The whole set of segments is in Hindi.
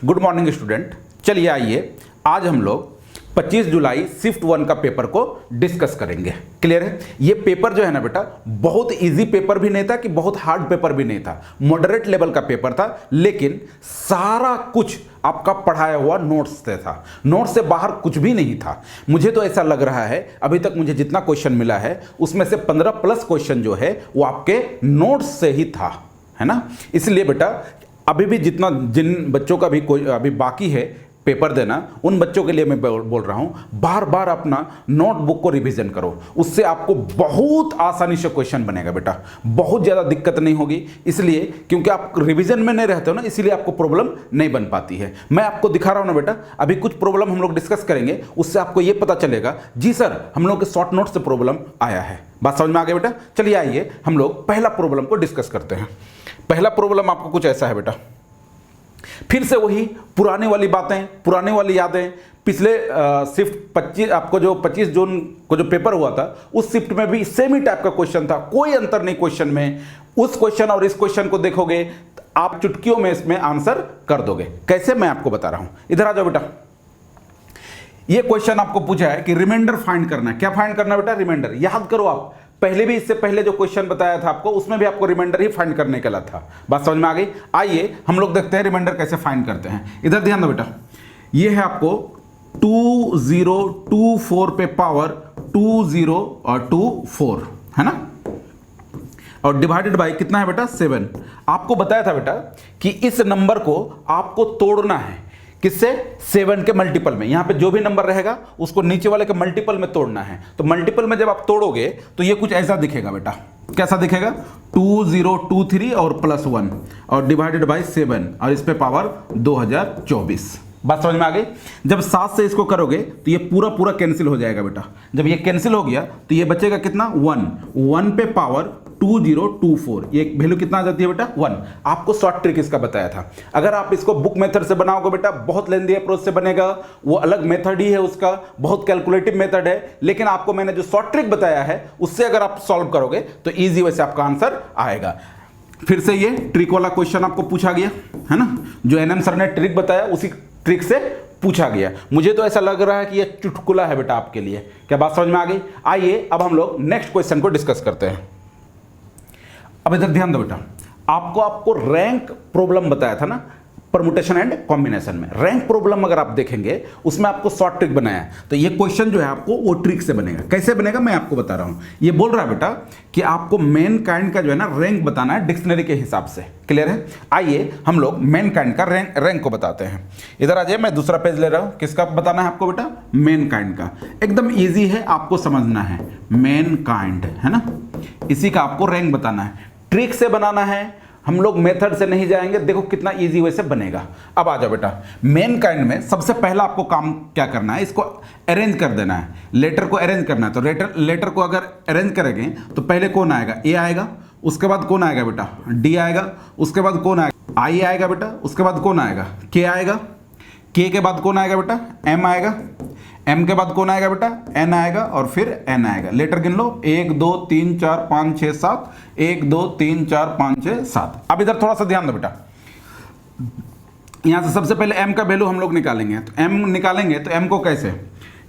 Good morning student. चलिए आइए आज हम लोग 25 जुलाई शिफ्ट 1 का पेपर को डिस्कस करेंगे। क्लियर है? ये पेपर जो है ना बेटा, बहुत इजी पेपर भी नहीं था कि बहुत हार्ड पेपर भी नहीं था, मॉडरेट लेवल का पेपर था, लेकिन सारा कुछ आपका पढ़ाया हुआ नोट्स से था, नोट्स से बाहर कुछ भी नहीं था। मुझे तो ऐसा लग रहा है अभी तक मुझे जितना क्वेश्चन मिला है उसमें से 15 प्लस क्वेश्चन जो है वो आपके नोट्स से ही था, है ना। इसलिए बेटा अभी भी जिन बच्चों का भी कोई अभी बाकी है पेपर देना, उन बच्चों के लिए मैं बोल रहा हूं बार बार अपना नोटबुक को रिवीजन करो, उससे आपको बहुत आसानी से क्वेश्चन बनेगा बेटा, बहुत ज़्यादा दिक्कत नहीं होगी। इसलिए क्योंकि आप रिवीजन में नहीं रहते हो ना, इसलिए आपको प्रॉब्लम नहीं बन पाती है। मैं आपको दिखा रहा हूं ना बेटा, अभी कुछ प्रॉब्लम हम लोग डिस्कस करेंगे, उससे आपको ये पता चलेगा जी सर हम लोग के शॉर्ट नोट से प्रॉब्लम आया है। बात समझ में आ गई बेटा? चलिए आइए हम लोग पहला प्रॉब्लम को डिस्कस करते हैं। पहला प्रॉब्लम आपको कुछ ऐसा है बेटा, फिर से वही पुरानी वाली बातें, पुरानी वाली यादें। पिछले शिफ्ट 25 आपको जो 25 जून को जो पेपर हुआ था उस शिफ्ट में भी सेम ही टाइप का क्वेश्चन था, कोई अंतर नहीं क्वेश्चन में। उस क्वेश्चन और इस क्वेश्चन को देखोगे तो आप चुटकियों में इसमें आंसर कर दोगे। कैसे, मैं आपको बता रहा हूं। इधर आ जाओ बेटा। ये क्वेश्चन आपको पूछा है कि रिमाइंडर फाइंड करना है। क्या फाइंड करना बेटा? रिमाइंडर। याद करो, आप पहले भी इससे पहले जो क्वेश्चन बताया था आपको उसमें भी आपको रिमाइंडर ही फाइंड करने के लिए था। बात समझ में आ गई? आइए हम लोग देखते हैं रिमाइंडर कैसे फाइंड करते हैं। इधर ध्यान दो बेटा, ये है आपको 2024 पे पावर 20 और 24, है ना, और डिवाइडेड बाय कितना है बेटा? 7। आपको बताया था बेटा कि इस नंबर को आपको तोड़ना है, किससे? 7 के मल्टीपल में। यहां पे जो भी नंबर रहेगा उसको नीचे वाले के मल्टीपल में तोड़ना है। तो मल्टीपल में जब आप तोड़ोगे तो ये कुछ ऐसा दिखेगा बेटा। कैसा दिखेगा? 2023 और +1 और डिवाइडेड बाय 7 और इस पे पावर 2024। बात समझ में आ गई? जब 7 से इसको करोगे तो ये पूरा पूरा कैंसिल हो जाएगा बेटा। जब ये कैंसिल हो गया तो ये बचेगा कितना? 1 पे पावर 2024। ये वैल्यू कितना आ जाती है बेटा? 1। आपको शॉर्ट ट्रिक इसका बताया था। अगर आप इसको बुक मेथड से बनाओगे बेटा, बहुत लेंदी अप्रोच से बनेगा, वो अलग मेथड ही है उसका, बहुत कैलकुलेटिव मेथड है, लेकिन आपको मैंने जो शॉर्ट ट्रिक बताया है उससे अगर आप सॉल्व करोगे तो ईजी वैसे आपका आंसर आएगा। फिर से ये ट्रिक वाला क्वेश्चन आपको पूछा गया है ना, जो एनएम सर ने ट्रिक बताया उसी ट्रिक से पूछा गया। मुझे तो ऐसा लग रहा है कि ये चुटकुला है बेटा आपके लिए। क्या बात समझ में आ गई? आइए अब हम लोग नेक्स्ट क्वेश्चन को डिस्कस करते हैं। अब इधर ध्यान दो बेटा, आपको रैंक प्रॉब्लम बताया था ना, परमुटेशन एंड कॉम्बिनेशन में। रैंक प्रॉब्लम अगर आप देखेंगे उसमें आपको शॉर्ट ट्रिक बनाया, तो ये क्वेश्चन जो है आपको वो ट्रिक से बनेगा। कैसे बनेगा मैं आपको बता रहा हूं। ये बोल रहा है बेटा कि आपको मेन काइंड का जो है ना रैंक बताना है डिक्शनरी के हिसाब से। क्लियर है? आइए हम लोग मेन काइंड का रैंक को बताते हैं। इधर आ जाइए, मैं दूसरा पेज ले रहा हूं। किसका बताना है आपको बेटा? मेन काइंड का। एकदम ईजी है, आपको समझना है। मेन काइंड है ना, इसी का आपको रैंक बताना है। ट्रिक से बनाना है, हम लोग मेथड से नहीं जाएंगे। देखो कितना इजी वैसे बनेगा। अब आ जाओ बेटा, मेन काइंड में सबसे पहला आपको काम क्या करना है? इसको अरेंज कर देना है, लेटर को अरेंज करना है। तो लेटर को अगर अरेंज करेंगे तो पहले कौन आएगा? ए आएगा, उसके बाद कौन आएगा बेटा? डी आएगा, उसके बाद कौन आएगा? आई आएगा बेटा, उसके बाद कौन आएगा? के आएगा, के के बाद कौन आएगा बेटा? एम आएगा, एम के बाद कौन आएगा बेटा? एन आएगा, और फिर एन आएगा। लेटर गिन लो, 1 2 3 4 5 6 7, 1 2 3 4 5 6 7। अब इधर थोड़ा सा ध्यान दो बेटा, यहां से सबसे पहले एम का वैल्यू हम लोग निकालेंगे। तो एम निकालेंगे तो एम को कैसे?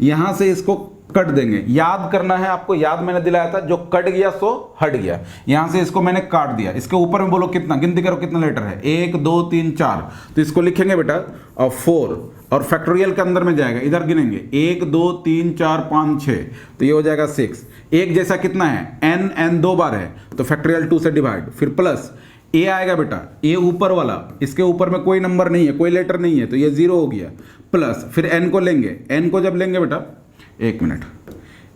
यहां से इसको कट देंगे। याद करना है आपको, याद मैंने दिलाया था, जो कट गया सो हट गया। यहां से इसको मैंने काट दिया। इसके ऊपर में बोलो कितना, गिनती करो कितना लेटर है? 1 2 3 4। तो इसको लिखेंगे बेटा और 4, और फैक्टोरियल के अंदर में जाएगा। इधर गिनेंगे 1 2 3 4 5 6, तो ये हो जाएगा 6। एक जैसा कितना है? एन 2 बार है तो फैक्टोरियल 2 से डिवाइड, फिर प्लस ए आएगा बेटा, ए ऊपर वाला, इसके ऊपर में कोई नंबर नहीं है, कोई लेटर नहीं है, तो ये 0 हो गया। प्लस फिर एन को लेंगे। एन को जब लेंगे बेटा, एक मिनट,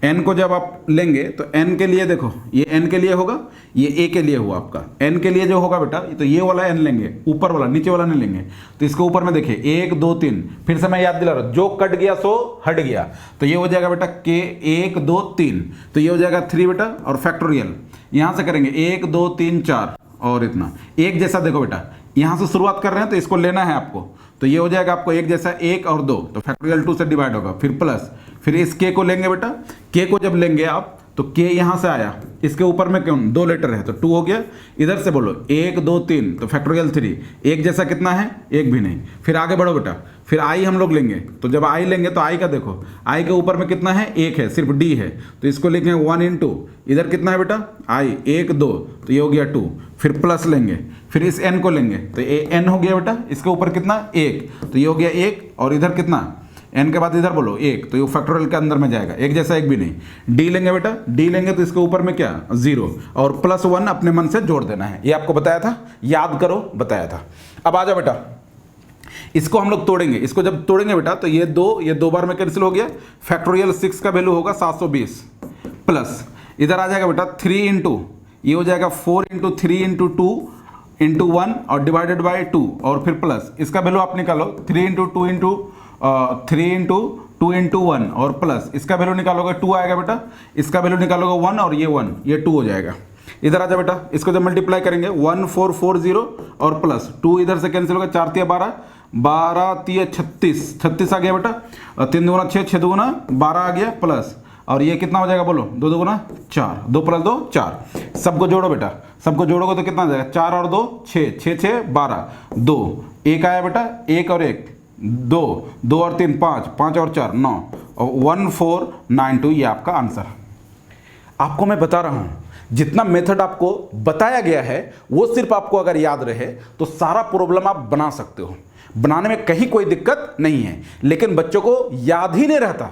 एन को जब आप लेंगे तो एन के लिए देखो, ये एन के लिए होगा, ये ए के लिए हुआ आपका। एन के लिए जो होगा बेटा तो ये वाला एन लेंगे, ऊपर वाला, नीचे वाला नहीं लेंगे। तो इसके ऊपर में देखिए 1 2 3, फिर से मैं याद दिला रहा हूं, जो कट गया सो हट गया। तो ये हो जाएगा बेटा के 1 2 3, तो ये हो जाएगा 3 बेटा, और फैक्टोरियल यहां से करेंगे 1 2 3 4 और इतना। एक जैसा देखो बेटा, यहां से शुरुआत कर रहे हैं तो इसको लेना है आपको, तो ये हो जाएगा आपको एक जैसा 1 और 2, तो फैक्टोरियल 2 से डिवाइड होगा, फिर प्लस, फिर इस के को लेंगे बेटा। के को जब लेंगे आप तो k यहाँ से आया, इसके ऊपर में क्यों 2 लेटर है तो 2 हो गया। इधर से बोलो 1 2 3 तो फैक्टोरियल 3, एक जैसा कितना है, एक भी नहीं। फिर आगे बढ़ो बेटा, फिर i हम लोग लेंगे, तो जब i लेंगे तो i का देखो, i के ऊपर में कितना है, 1 है, सिर्फ d है, तो इसको लिखेंगे 1 इंटू इधर कितना है बेटा i 1 2, तो ये हो गया 2। फिर प्लस लेंगे, फिर इस n को लेंगे तो ये n हो गया बेटा, इसके ऊपर कितना 1, तो ये हो गया 1, और इधर कितना n के बाद इधर बोलो 1, तो ये फैक्टोरियल के अंदर में जाएगा, एक जैसा एक भी नहीं। d लेंगे बेटा, d लेंगे तो इसके ऊपर में क्या 0, और +1 अपने मन से जोड़ देना है, ये आपको बताया था, याद करो, बताया था। अब आ जाओ बेटा, इसको हम लोग तोड़ेंगे, इसको जब तोड़ेंगे बेटा तो ये 2 बार में कैंसिल हो गया, फैक्टोरियल 6 का वैल्यू होगा 720, प्लस इधर आ जाएगा बेटा 3 इंटू, ये हो जाएगा 4 इंटू 3 इंटू 2 इंटू 1 और डिवाइडेड बाई 2, और फिर प्लस इसका वैल्यू आप निकालो 3 इंटू 2 इंटू 3 इंटू 2 इंटू 1 और प्लस इसका वैल्यू निकालोगे 2 आएगा बेटा, इसका वैल्यू निकालोगे 1 और ये 1, ये 2 हो जाएगा। इधर आ जाओ बेटा, इसको जब मल्टीप्लाई करेंगे 1440 और प्लस 2 इधर से कैंसिल होगा, 4 × 12 12 3 36 आ गया बेटा, 3 दूना 6 6 दूना 12 आ गया, प्लस और ये कितना हो जाएगा बोलो 2 2 गुना 4, 2 + 2 4। सबको जोड़ो बेटा, सबको जोड़ोगे तो कितना आ जाएगा, 4 और 2 6 6 6 12, 2 1 आया बेटा, 1 और 1 2, 2 और 3 5, 5 और 4 9, और 1492 ये आपका आंसर। आपको मैं बता रहा हूं जितना मेथड आपको बताया गया है वो सिर्फ आपको अगर याद रहे तो सारा प्रॉब्लम आप बना सकते हो, बनाने में कहीं कोई दिक्कत नहीं है, लेकिन बच्चों को याद ही नहीं रहता।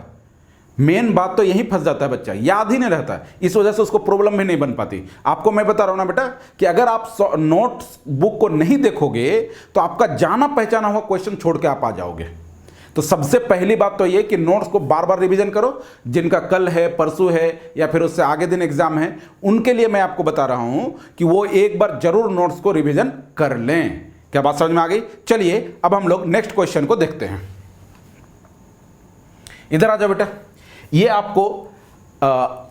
मेन बात तो यही फंस जाता है, बच्चा याद ही नहीं रहता, इस वजह से उसको प्रॉब्लम भी नहीं बन पाती। आपको मैं बता रहा हूं ना बेटा कि अगर आप नोट्स बुक को नहीं देखोगे तो आपका जाना पहचाना हुआ क्वेश्चन छोड़ के आप आ जाओगे। तो सबसे पहली बात तो ये कि नोट्स को बार बार रिवीजन करो, जिनका कल है, परसों है, या फिर उससे आगे दिन एग्जाम है, उनके लिए मैं आपको बता रहा हूं कि वो एक बार जरूर नोट्स को रिवीजन कर लें। क्या बात समझ में आ गई? चलिए अब हम लोग नेक्स्ट क्वेश्चन को देखते हैं। इधर आ जाओ बेटा, ये आपको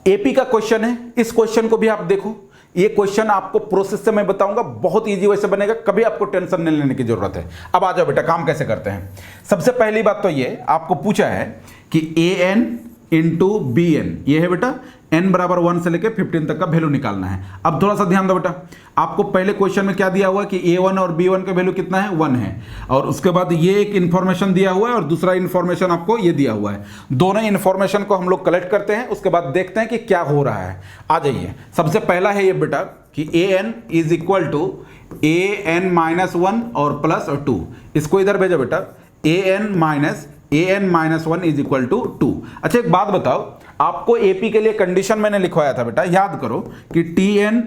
एपी का क्वेश्चन है, इस क्वेश्चन को भी आप देखो। ये क्वेश्चन आपको प्रोसेस से मैं बताऊंगा, बहुत इजी वैसे बनेगा, कभी आपको टेंशन नहीं लेने की जरूरत है। अब आ जाओ बेटा, काम कैसे करते हैं। सबसे पहली बात तो ये आपको पूछा है कि an इंटू bn, ये है बेटा n बराबर 1 से लेकर 15 तक का वैल्यू निकालना है। अब थोड़ा सा ध्यान दो बेटा, आपको पहले क्वेश्चन में क्या दिया हुआ कि a1 और b1 का वैल्यू कितना है, 1 है, और उसके बाद ये एक इंफॉर्मेशन दिया हुआ है और दूसरा इंफॉर्मेशन आपको ये दिया हुआ है। दोनों इंफॉर्मेशन को हम लोग कलेक्ट करते हैं, उसके बाद देखते हैं कि क्या हो रहा है। आ जाइए, सबसे पहला है ये बेटा कि an is equal to an-1 और प्लस 2, इसको इधर भेजो बेटा, an-1 इज इक्वल टू 2। अच्छा एक बात बताओ, आपको एपी के लिए कंडीशन मैंने लिखवाया था बेटा, याद करो कि tn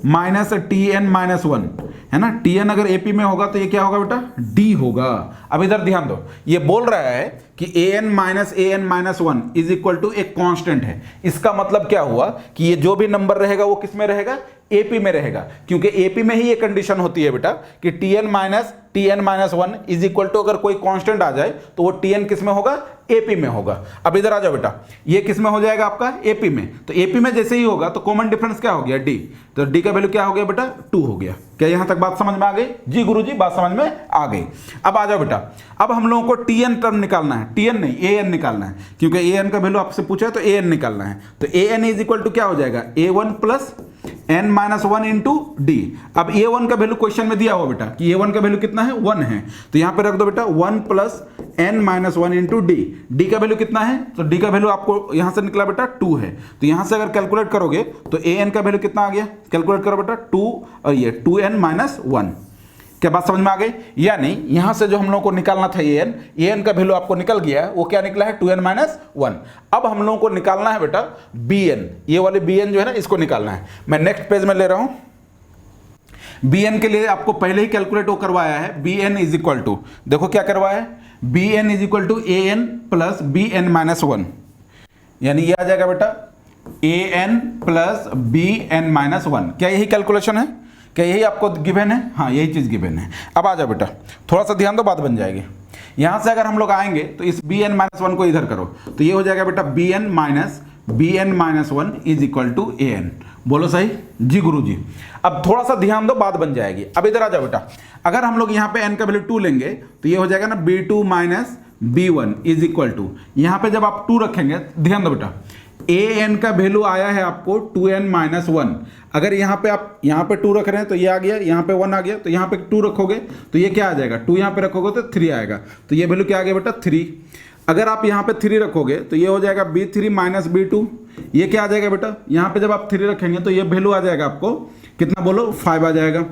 -1 है ना, tn अगर एपी में होगा तो ये क्या होगा बेटा, d होगा। अब इधर ध्यान दो, ये बोल रहा है कि an-1 इज इक्वल टू एक कांस्टेंट है। इसका मतलब क्या हुआ कि ये जो भी नंबर रहेगा वो किस में रहेगा, एपी में रहेगा, क्योंकि एपी में ही ये कंडीशन होती है बेटा कि tn-1 इज इक्वल टू अगर कोई कांस्टेंट आ जाए तो वो tn किस में होगा, एपी में होगा। अब इधर आ जाओ बेटा, ये किस में हो जाएगा आपका, एपी में। तो एपी में जैसे ही होगा तो कॉमन डिफरेंस क्या हो गया, डी, तो डी का वैल्यू क्या हो गया बेटा, 2 हो गया। क्या यहां तक बात समझ में आ गई? जी गुरुजी, बात समझ में आ गई। अब आ जाओ बेटा, अब हम लोगों को tn टर्म निकालना है, tn नहीं an निकालना है, क्योंकि an का वैल्यू आपसे पूछा है तो an निकालना है। तो an इज इक्वल टू क्या हो जाएगा, a1 plus n-1 into D. अब a1 का वैल्यू क्वेश्चन में दिया हुआ बेटा कि a1 का वैल्यू कितना है, 1 है, तो यहां पे रख दो बेटा 1 plus n-1 into D. D का वैल्यू कितना है, तो डी का वैल्यू आपको यहां से निकला बेटा 2 है, तो यहां से अगर कैलकुलेट करोगे तो an का वैल्यू कितना आ गया, कैलकुलेट करो बेटा 2 और ये 2n-1। क्या बात समझ में आ गई? यानी यहां से जो हम लोगों को निकालना था an का वैल्यू आपको निकल गया, वो क्या निकला है, 2n-1। अब हम लोगों को निकालना है बेटा bn, ये वाले bn जो है ना, इसको निकालना है। मैं नेक्स्ट पेज में ले रहा हूं। bn के लिए आपको पहले ही कैलकुलेट वो करवाया है, bn इज इक्वल टू, देखो क्या करवाया है, bn is equal to an plus bn-1, यानी ये आ जाएगा बेटा an प्लस bn-1। क्या यही कैलकुलेशन है, क्या यही आपको गिवन है? हाँ, यही चीज गिवन है। अब आ जाओ बेटा, थोड़ा सा ध्यान दो, बात बन जाएगी। यहां से अगर हम लोग आएंगे तो इस bn-1 को इधर करो, तो ये हो जाएगा बेटा bn-1 is equal to an। बोलो सही? जी गुरुजी। अब थोड़ा सा ध्यान दो, बात बन जाएगी। अब इधर आ जाओ बेटा, अगर हम लोग यहाँ पे n का वैल्यू 2 लेंगे तो ये हो जाएगा ना b2 - b1 is equal to, यहाँ पे जब आप 2 रखेंगे, ध्यान दो बेटा, ए एन का वैल्यू आया है आपको 2n माइनस 1। अगर यहाँ पे आप यहाँ पे 2 रख रहे हैं तो ये आ गया, यहाँ पे 1 आ गया, तो यहाँ पे 2 रखोगे तो ये क्या आ जाएगा, 2 यहाँ पे रखोगे तो 3 आएगा, तो ये वैल्यू क्या आ गया बेटा 3। अगर आप यहाँ पे 3 रखोगे तो ये हो जाएगा b3 माइनस b2, ये क्या आ जाएगा बेटा, यहाँ पे जब आप 3 रखेंगे तो ये वैल्यू आ जाएगा आपको कितना बोलो 5 आ जाएगा।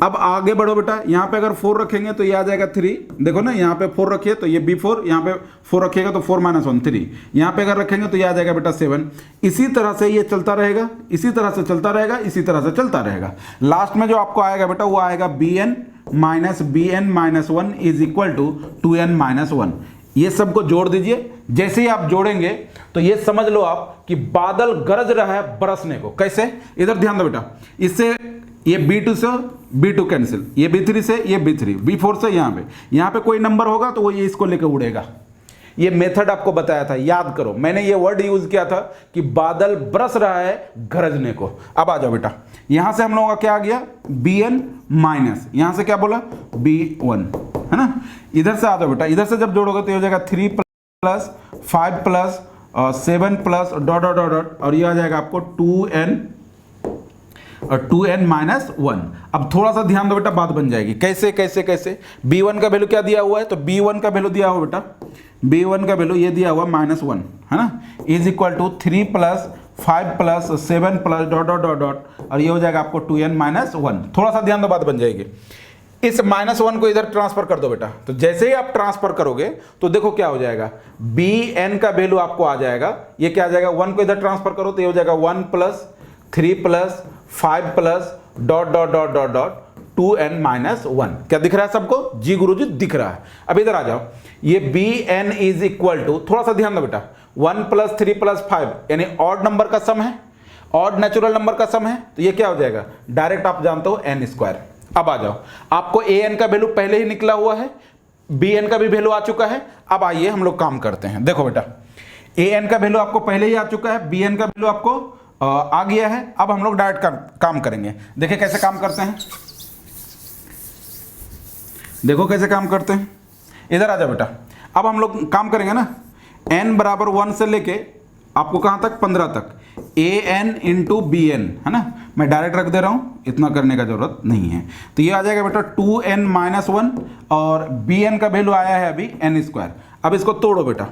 अब आगे बढ़ो बेटा, यहाँ पे अगर 4 रखेंगे तो ये आ जाएगा 3, देखो ना यहाँ पे 4 रखिए तो ये b4, यहाँ पे 4 रखिएगा तो 4 माइनस 1 3, यहाँ पे अगर रखेंगे तो ये आ जाएगा बेटा 7। इसी तरह से ये चलता रहेगा, इसी तरह से चलता रहेगा, इसी तरह से चलता रहेगा। लास्ट में जो आपको आएगा बेटा वो आएगा bn minus bn minus 1 is equal to 2n minus 1। ये सबको जोड़ दीजिए, जैसे ही आप जोड़ेंगे तो ये समझ लो आप कि बादल गरज रहा है बरसने को। कैसे, इधर ध्यान दो बेटा, इससे ये b2 से b2 कैंसिल, ये b3 से ये b3, b4 से यहाँ पे कोई नंबर होगा तो वो ये इसको लेकर उड़ेगा। ये मेथड आपको बताया था, याद करो, मैंने ये वर्ड यूज किया था कि बादल बरस रहा है गरजने को। अब आ जाओ बेटा, यहां से हम लोगों का क्या आ गया bn माइनस, यहां से क्या बोला b1, है ना। इधर से आ जाओ बेटा, इधर से जब जोड़ोगे तो ये हो जाएगा 3 plus 5 plus 7 plus dot dot dot dot, और ये आ जाएगा आपको 2n माइनस 1। अब थोड़ा सा ध्यान दो बेटा, बात बन जाएगी। कैसे कैसे कैसे, b1 का वैल्यू क्या दिया हुआ है, तो b1 का वैल्यू दिया हुआ बेटा, b1 का वैल्यू ये दिया हुआ -1, है ना, is equal to 3 plus 5 plus 7 plus dot dot dot dot, और ये हो जाएगा आपको 2n माइनस 1। थोड़ा सा ध्यान दो, बात बन जाएगी। इस -1 को इधर ट्रांसफर कर दो बेटा, तो जैसे ही आप ट्रांसफर करोगे तो देखो क्या हो जाएगा, bn का वैल्यू आपको आ जाएगा, ये क्या आ जाएगा, 1 को इधर ट्रांसफर करो तो ये हो जाएगा 1 plus 3 plus 5 plus dot dot dot dot dot 2n minus 1। क्या दिख रहा है सबको, जी गुरुजी दिख रहा है। अब इधर आ जाओ, ये bn इज इक्वल टू, थोड़ा सा ध्यान दो बेटा, 1 प्लस 3 प्लस 5 यानी ऑड नंबर का सम है, ऑड नेचुरल नंबर का सम है, तो ये क्या हो जाएगा, डायरेक्ट आप जानते हो n स्क्वायर। अब आ जाओ, आपको an का वैल्यू पहले ही निकला हुआ है, bn का भी वैल्यू आ चुका है। अब आइए हम लोग काम करते हैं। देखो बेटा, an का वैल्यू आपको पहले ही आ चुका है, bn का वैल्यू आपको आ गया है। अब हम लोग डायरेक्ट काम करेंगे। देखिए कैसे काम करते हैं, देखो कैसे काम करते हैं। इधर आ जाओ बेटा, अब हम लोग काम करेंगे ना, n बराबर 1 से लेके आपको कहाँ तक, 15 तक, an इंटू बी एन, है ना, मैं डायरेक्ट रख दे रहा हूँ, इतना करने का जरूरत नहीं है। तो ये आ जाएगा बेटा 2n माइनस 1, और bn का वैल्यू आया है अभी n स्क्वायर। अब इसको तोड़ो बेटा,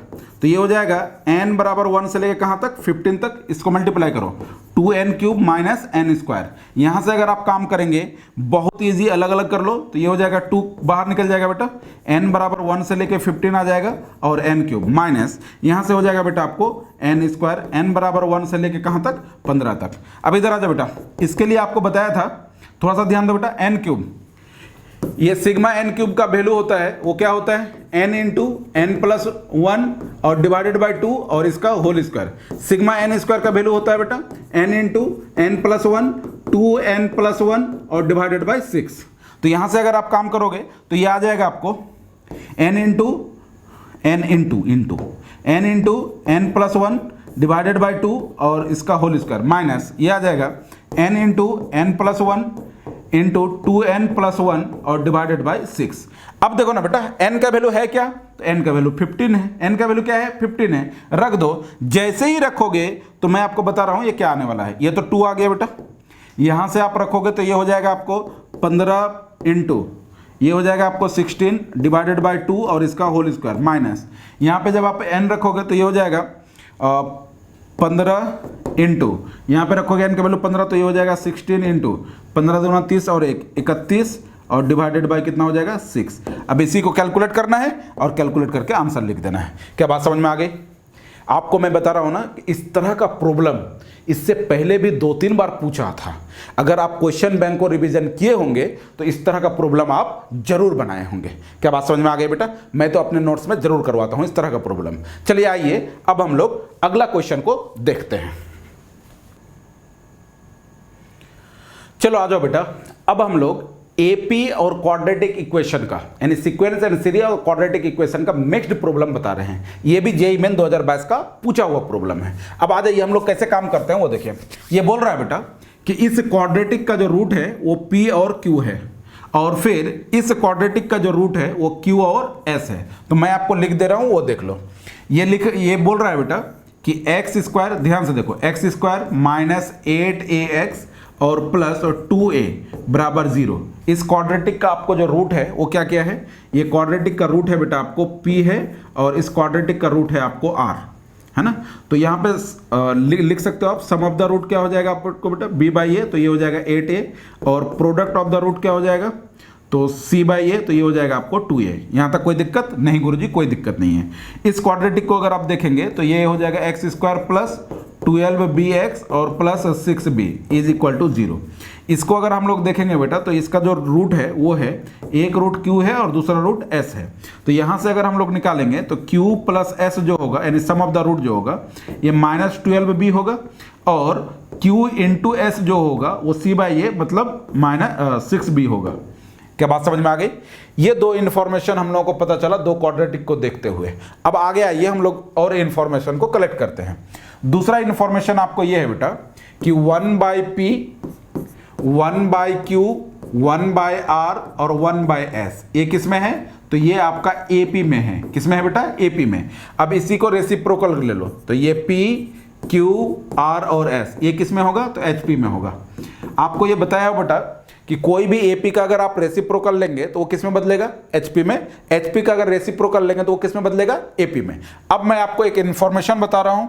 तो ये हो जाएगा n बराबर 1 से लेके कहाँ तक, 15 तक, इसको मल्टीप्लाई करो, 2n cube minus n square. यहाँ से अगर आप काम करेंगे बहुत ईजी, अलग अलग कर लो, तो ये हो जाएगा 2 बाहर निकल जाएगा बेटा, n बराबर 1 से लेके 15 आ जाएगा, और n क्यूब माइनस यहाँ से हो जाएगा बेटा आपको n स्क्वायर, n बराबर 1 से लेके कहाँ तक, 15 तक। अब इधर आ जाओ बेटा, इसके लिए आपको बताया था, थोड़ा सा ध्यान दो बेटा, n क्यूब, ये सिग्मा n क्यूब का वैल्यू होता है, वो क्या होता है, n इंटू n प्लस 1 और डिवाइडेड बाई 2 और इसका whole square. Sigma n square का वैल्यू होता है बेटा n into n plus 1 2n plus 1 और डिवाइडेड बाई 6। तो यहाँ से अगर आप काम करोगे तो ये आ जाएगा आपको n into n plus 1 divided by 2 और इसका होल स्क्वायर, माइनस ये आ जाएगा n into n plus 1 into 2n plus 1 और डिवाइडेड बाई 6। अब देखो ना बेटा, n का वैल्यू है क्या, तो n का वैल्यू 15 है, n का वैल्यू क्या है 15 है, रख दो। जैसे ही रखोगे तो मैं आपको बता रहा हूं ये क्या आने वाला है, ये तो 2 आ गया बेटा, यहां से आप रखोगे तो ये हो जाएगा आपको 15 इंटू, ये हो जाएगा आपको 16 डिवाइडेड बाई 2 और इसका होल स्क्वायर, माइनस यहाँ पे जब आप n रखोगे तो ये हो जाएगा 15 इंटू, यहाँ पे रखोगे n का वैल्यू 15 तो ये हो जाएगा 16 इंटू 15 दूना 30 और 1 31 और डिवाइडेड बाय कितना हो जाएगा 6। अब इसी को कैलकुलेट करना है और कैलकुलेट करके आंसर लिख देना है। क्या बात समझ में आ गई? आपको मैं बता रहा हूं ना कि इस तरह का प्रॉब्लम इससे पहले भी 2-3 बार पूछा था। अगर आप क्वेश्चन बैंक को रिवीजन किए होंगे तो इस तरह का प्रॉब्लम आप जरूर बनाए होंगे। क्या बात समझ में आ गई बेटा? मैं तो अपने नोट्स में जरूर करवाता हूं इस तरह का प्रॉब्लम। चलिए आइए अब हम लोग अगला क्वेश्चन को देखते हैं। चलो आ जाओ बेटा, अब हम लोग एपी और क्वाड्रेटिक इक्वेशन का यानी सीक्वेंस एंड सीरीज और क्वाड्रेटिक इक्वेशन का मिक्स्ड प्रॉब्लम बता रहे हैं। ये भी जेईई मेन 2022 का पूछा हुआ प्रॉब्लम है। अब आ जाइए हम लोग कैसे काम करते हैं वो देखिए। ये बोल रहा है बेटा कि इस क्वाड्रेटिक का जो रूट है वो पी और क्यू है और फिर इस क्वाड्रेटिक का जो रूट है वो क्यू और एस है। तो मैं आपको लिख दे रहा हूं, वो देख लो। ये बोल रहा है बेटा कि एक्स स्क्वायर, ध्यान से देखो, एक्स स्क्वायर माइनस 8ax और प्लस 2a बराबर 0। इस क्वाड्रेटिक का आपको जो रूट है वो क्या क्या है, ये क्वाड्रेटिक का रूट है बेटा आपको p है, और इस क्वाड्रेटिक का रूट है आपको r, है ना। तो यहाँ पे लिख सकते हो आप, सम ऑफ द रूट क्या हो जाएगा आपको बेटा, b/a, तो ये हो जाएगा 8a, और प्रोडक्ट ऑफ द रूट क्या हो जाएगा, तो c/a, तो ये हो जाएगा आपको 2a। यहाँ तक कोई दिक्कत नहीं गुरुजी, कोई दिक्कत नहीं है। इस क्वाड्रेटिक को अगर आप देखेंगे तो ये हो जाएगा एक्स स्क्वायर प्लस 12bx और plus 6b is equal to 0। इसको अगर हम लोग देखेंगे बेटा तो इसका जो रूट है वो है, एक रूट q है और दूसरा रूट s है। तो यहाँ से अगर हम लोग निकालेंगे तो q प्लस s जो होगा, यानी सम ऑफ द रूट जो होगा, ये माइनस 12b होगा, और q इंटू s जो होगा वो c/a मतलब माइनस 6b होगा। क्या बात समझ में आ गई? ये दो इन्फॉर्मेशन हम लोगों को पता चला दो क्वाड्रेटिक को देखते हुए। अब आगे आइए हम लोग और इन्फॉर्मेशन को कलेक्ट करते हैं। दूसरा इन्फॉर्मेशन आपको ये है बेटा कि 1/p, 1/q, 1/r और 1/s ये किस में है, तो ये आपका AP में है। किस में है बेटा, AP में। अब इसी को रेसिप्रोकल ले लो, तो ये P, Q, R और S ये किस में होगा, तो HP में होगा। आपको ये बताया हो बेटा कि कोई भी AP का अगर आप रेसिप्रोकल लेंगे तो वो किस में बदलेगा, HP में। HP का अगर रेसिप्रोकल लेंगे तो वो किस में बदलेगा, AP में। अब मैं आपको एक इन्फॉर्मेशन बता रहा हूं,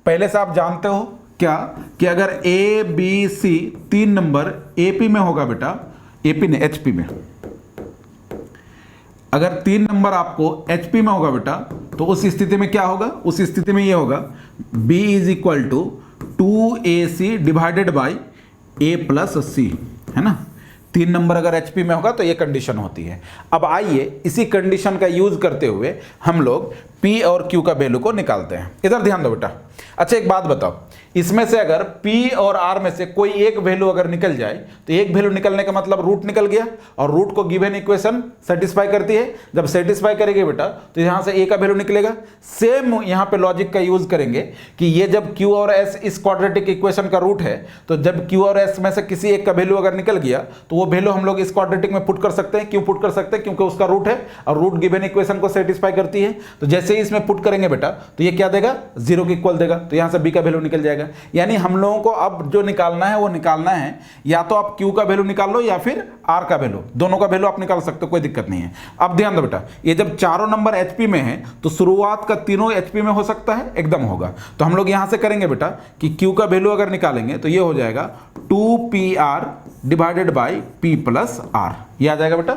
पहले से आप जानते हो क्या, कि अगर A, B, C 3 number AP में होगा बेटा, AP ने HP में, अगर 3 नंबर आपको HP में होगा बेटा, तो उस स्थिति में क्या होगा, उस स्थिति में ये होगा B is equal to 2AC divided by A plus C, है ना। 3 नंबर अगर HP में होगा तो ये कंडीशन होती है। अब आइए इसी कंडीशन का यूज करते हुए हम लोग P और Q का वैल्यू को निकालते हैं। इधर ध्यान दो बेटा। अच्छा एक बात बताओ, इसमें से अगर P और R में से कोई एक वैल्यू अगर निकल जाए तो एक वैल्यू निकलने का मतलब रूट निकल गया, और रूट को गिवन इक्वेशन सेटिस्फाई करती है। जब सेटिस्फाई करेगी बेटा तो यहां से A का वैल्यू निकलेगा। सेम यहां पे लॉजिक का यूज करेंगे कि ये जब Q और S इस क्वाड्रेटिक इक्वेशन का रूट है, तो जब Q और S में से किसी एक का वैल्यू अगर निकल गया तो वो वैल्यू हम लोग इस क्वाड्रेटिक में पुट कर सकते हैं। क्यों पुट कर सकते हैं, क्योंकि उसका रूट है और रूट गिवन इक्वेशन को सेटिस्फाई करती है। तो जैसे ही इसमें पुट करेंगे बेटा तो ये क्या देगा, 0 के इक्वल देगा, तो यहां से B का वैल्यू निकल जाएगा। यानी हम लोगों को अब जो निकालना है वो निकालना है, या तो आप Q का वैल्यू निकाल लो या फिर R का वैल्यू, दोनों का वैल्यू आप निकाल सकते हो, कोई दिक्कत नहीं है। अब ध्यान दो बेटा, ये जब चारों नंबर HP में है तो शुरुआत का तीनों HP में हो सकता है, एकदम होगा। तो हम लोग यहां से करेंगे बेटा कि Q का वैल्यू अगर निकालेंगे तो ये हो जाएगा 2PR divided by P plus R, ये आ जाएगा बेटा।